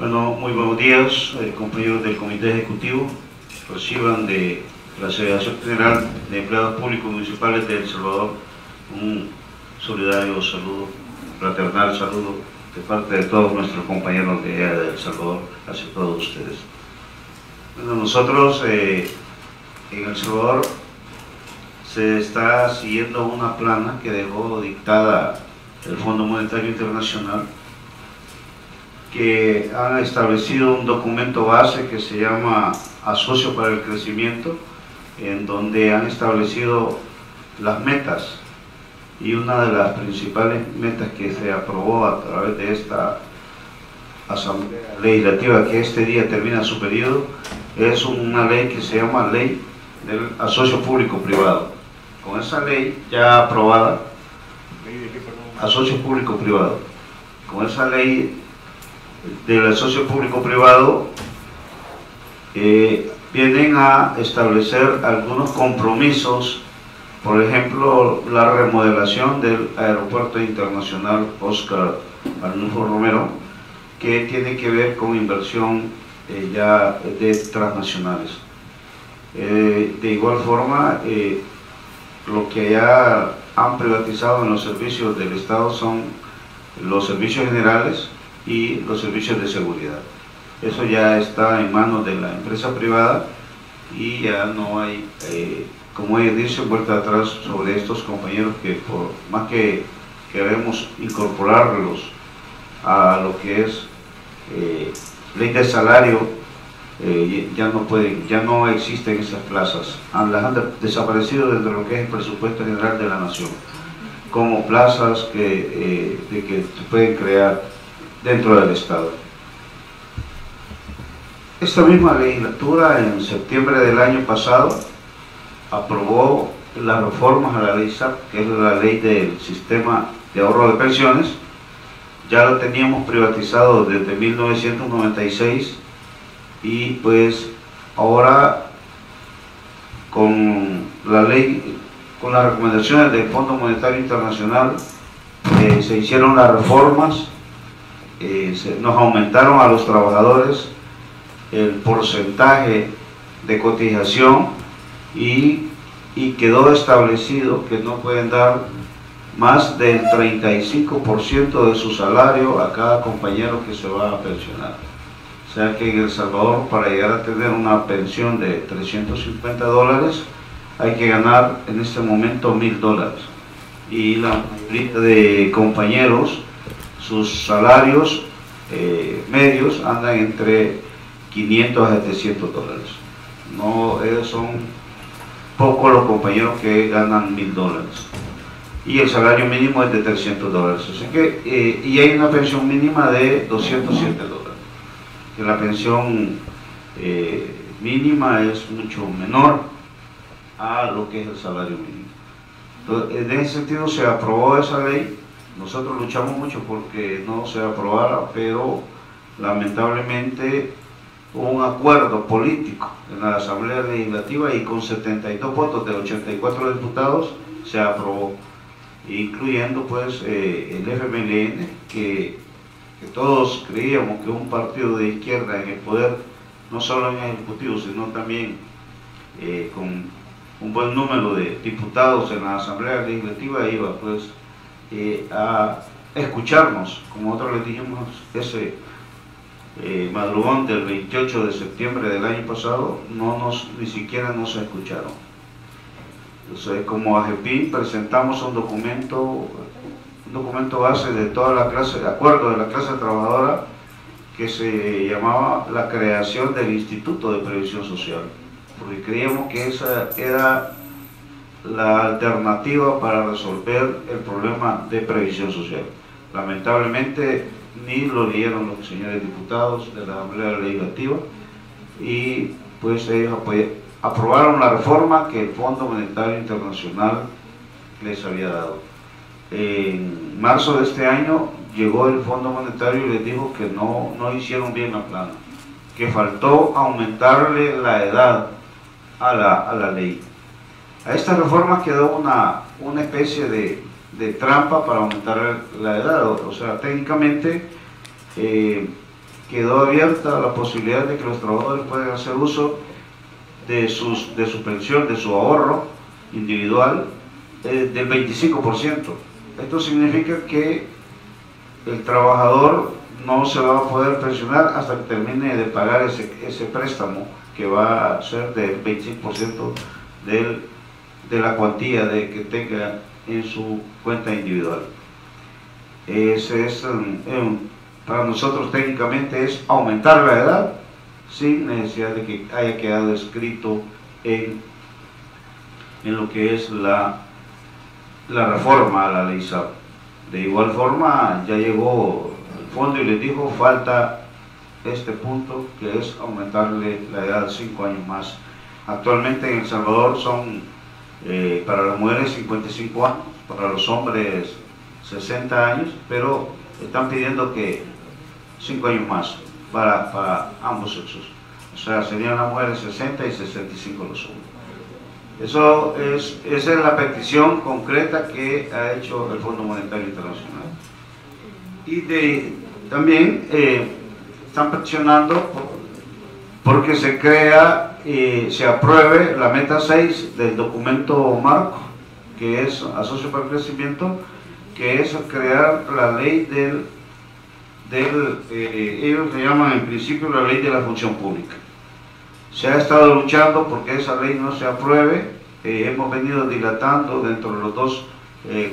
Bueno, muy buenos días, compañeros del Comité Ejecutivo. Reciban de la Asociación General de Empleados Públicos Municipales de El Salvador un solidario saludo, fraternal saludo de parte de todos nuestros compañeros de El Salvador hacia todos ustedes. Bueno, nosotros en El Salvador se está siguiendo una plana que dejó dictada el Fondo Monetario Internacional, que han establecido un documento base que se llama Asocio para el Crecimiento, en donde han establecido las metas, y una de las principales metas que se aprobó a través de esta Asamblea Legislativa, que este día termina su periodo, es una ley que se llama Ley del Asocio Público-Privado. Con esa ley ya aprobada, Asocio Público-Privado, con esa ley del asocio público-privado vienen a establecer algunos compromisos, por ejemplo, la remodelación del Aeropuerto Internacional Óscar Arnulfo Romero, que tiene que ver con inversión ya de transnacionales. De igual forma, lo que ya han privatizado en los servicios del Estado son los servicios generales y los servicios de seguridad. Eso ya está en manos de la empresa privada y ya no hay, como ellos dicen, vuelta atrás sobre estos compañeros que por más que queremos incorporarlos a lo que es ley de salario, ya no pueden, ya no existen esas plazas, las han desaparecido dentro de lo que es el presupuesto general de la nación, como plazas que se pueden crear dentro del Estado. Esta misma legislatura en septiembre del año pasado aprobó las reformas a la ley SAP, que es la ley del sistema de ahorro de pensiones. Ya lo teníamos privatizado desde 1996 y pues ahora con la ley, con las recomendaciones del Fondo Monetario Internacional, se hicieron las reformas. Nos aumentaron a los trabajadores el porcentaje de cotización y quedó establecido que no pueden dar más del 35% de su salario a cada compañero que se va a pensionar. O sea que en El Salvador, para llegar a tener una pensión de $350, hay que ganar en este momento $1000. Y la mayoría de compañeros, sus salarios medios andan entre $500 a $700. No, son pocos los compañeros que ganan $1000 y el salario mínimo es de $300. Así que, y hay una pensión mínima de $207, que la pensión mínima es mucho menor a lo que es el salario mínimo. Entonces, en ese sentido se aprobó esa ley. Nosotros luchamos mucho porque no se aprobara, pero lamentablemente hubo un acuerdo político en la Asamblea Legislativa y con 72 votos de 84 diputados se aprobó, incluyendo pues el FMLN, que todos creíamos que un partido de izquierda en el poder, no solo en el Ejecutivo, sino también con un buen número de diputados en la Asamblea Legislativa, iba pues a escucharnos, como nosotros les dijimos ese madrugón del 28 de septiembre del año pasado, ni siquiera nos escucharon. Entonces, como AGEPIN presentamos un documento base de toda la clase, de acuerdo de la clase trabajadora, que se llamaba la creación del Instituto de Previsión Social, porque creíamos que esa era la alternativa para resolver el problema de previsión social. Lamentablemente ni lo leyeron los señores diputados de la Asamblea Legislativa y pues ellos aprobaron la reforma que el Fondo Monetario Internacional les había dado. En marzo de este año llegó el Fondo Monetario y les dijo que no hicieron bien la plana, que faltó aumentarle la edad a la ley. A esta reforma quedó una especie de trampa para aumentar la edad, o sea, técnicamente quedó abierta la posibilidad de que los trabajadores puedan hacer uso de su pensión, de su ahorro individual, del 25%. Esto significa que el trabajador no se va a poder pensionar hasta que termine de pagar ese préstamo, que va a ser del 25% de la cuantía que tenga en su cuenta individual. Ese es, para nosotros técnicamente es aumentar la edad sin necesidad de que haya quedado escrito en lo que es la reforma a la ley SAP. De igual forma, ya llegó el fondo y les dijo, falta este punto, que es aumentarle la edad 5 años más. Actualmente en El Salvador son para las mujeres 55 años, para los hombres 60 años, pero están pidiendo que 5 años más para ambos sexos. O sea, serían las mujeres 60 y 65 los hombres. Esa es la petición concreta que ha hecho el Fondo Monetario Internacional. Y también están peticionando porque se crea, se apruebe la meta 6 del documento marco, que es Asocio para el Crecimiento, que es crear la ley ellos le llaman en principio la ley de la función pública. Se ha estado luchando porque esa ley no se apruebe. Hemos venido dilatando dentro de los dos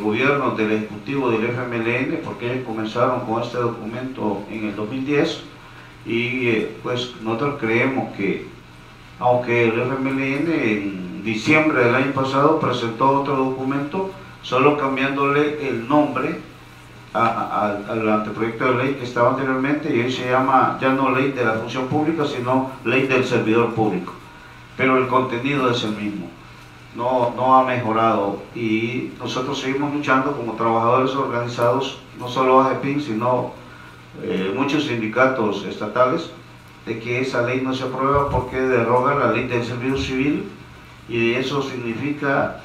gobiernos del Ejecutivo y del FMLN, porque ellos comenzaron con este documento en el 2010 y pues nosotros creemos que, aunque el FMLN en diciembre del año pasado presentó otro documento, solo cambiándole el nombre al anteproyecto de ley que estaba anteriormente, y hoy se llama ya no ley de la función pública, sino ley del servidor público, pero el contenido es el mismo, no ha mejorado, y nosotros seguimos luchando como trabajadores organizados, no solo AGEPIN, sino muchos sindicatos estatales, de que esa ley no se aprueba porque deroga la ley del servicio civil, y eso significa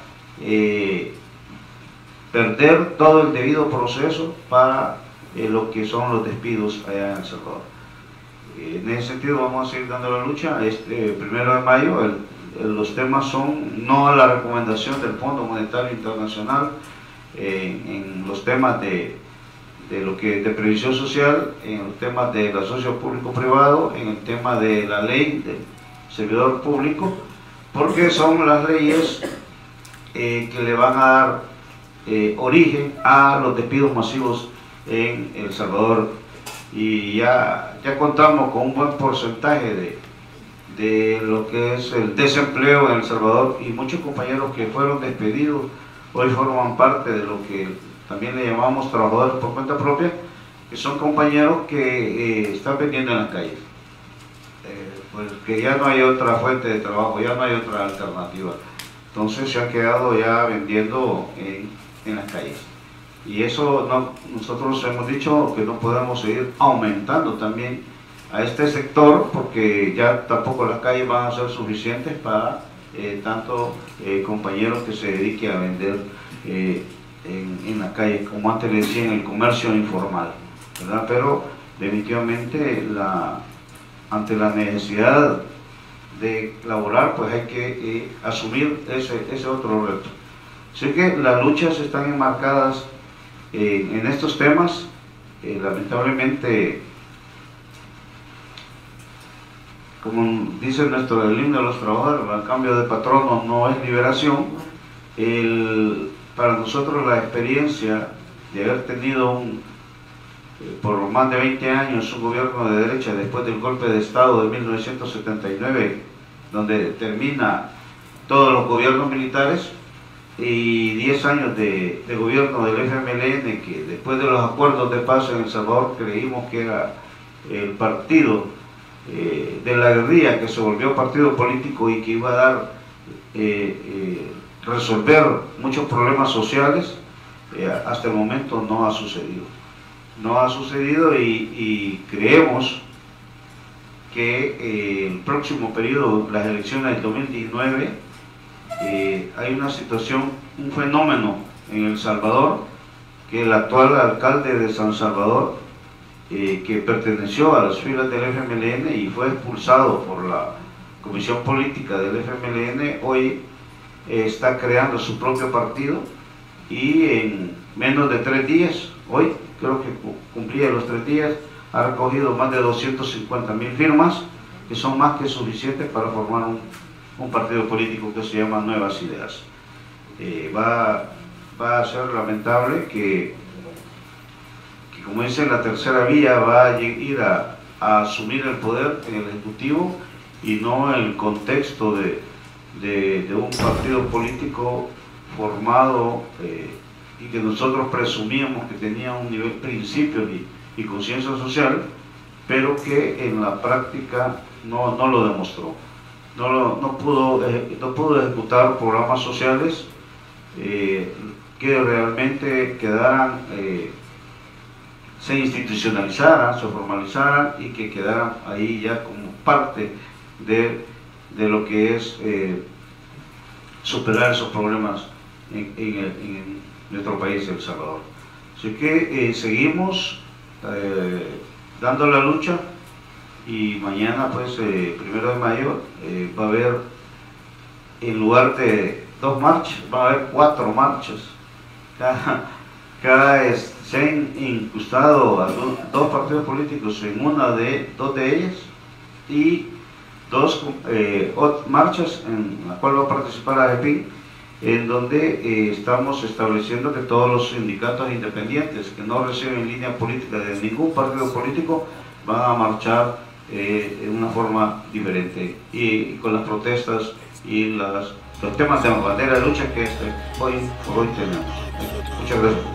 perder todo el debido proceso para lo que son los despidos allá en El Salvador. En ese sentido vamos a seguir dando la lucha. Este 1 de mayo los temas son no a la recomendación del Fondo Monetario Internacional en los temas de previsión social, en los temas de la socio público-privado, en el tema de la ley del servidor público, porque son las leyes que le van a dar origen a los despidos masivos en El Salvador, y ya contamos con un buen porcentaje de lo que es el desempleo en El Salvador, y muchos compañeros que fueron despedidos hoy forman parte de lo que también le llamamos trabajadores por cuenta propia, que son compañeros que están vendiendo en las calles, pues que ya no hay otra fuente de trabajo, ya no hay otra alternativa, entonces se han quedado ya vendiendo en las calles, y eso nosotros hemos dicho que no podemos seguir aumentando también a este sector, porque ya tampoco las calles van a ser suficientes para tanto compañeros que se dediquen a vender en las calles, como antes le decía, en el comercio informal, ¿verdad? Pero definitivamente ante la necesidad de laborar, pues hay que asumir ese otro reto. Así que las luchas están enmarcadas en estos temas. Lamentablemente, como dice el himno de los trabajadores, el cambio de patrono no es liberación. Para nosotros la experiencia de haber tenido por más de 20 años un gobierno de derecha después del golpe de Estado de 1979, donde termina todos los gobiernos militares, y 10 años de gobierno del FMLN, que después de los acuerdos de paz en El Salvador creímos que era el partido de la guerrilla, que se volvió partido político y que iba a dar resolver muchos problemas sociales, hasta el momento no ha sucedido, y creemos que el próximo periodo, las elecciones del 2019, hay una situación, un fenómeno en El Salvador, que el actual alcalde de San Salvador que perteneció a las filas del FMLN y fue expulsado por la Comisión Política del FMLN, hoy está creando su propio partido y en menos de 3 días, hoy creo que cumplía los 3 días, ha recogido más de 250.000 firmas, que son más que suficientes para formar un partido político que se llama Nuevas Ideas. Va a ser lamentable que como dice, la tercera vía va a ir a asumir el poder en el Ejecutivo y no el contexto de un partido político formado y que nosotros presumíamos que tenía un nivel principios y conciencia social, pero que en la práctica no lo demostró. No pudo ejecutar programas sociales que realmente quedaran, se institucionalizaran, se formalizaran y que quedaran ahí ya como parte de lo que es superar esos problemas en nuestro país, El Salvador. Así que seguimos dando la lucha y mañana, pues, 1 de mayo, va a haber, en lugar de 2 marchas, va a haber 4 marchas. Se han incrustado 2 partidos políticos en dos de ellas y 2 marchas en la cual va a participar AGEPIN, en donde estamos estableciendo que todos los sindicatos independientes que no reciben línea política de ningún partido político van a marchar de una forma diferente y con las protestas y los temas de bandera de lucha que hoy tenemos. Muchas gracias.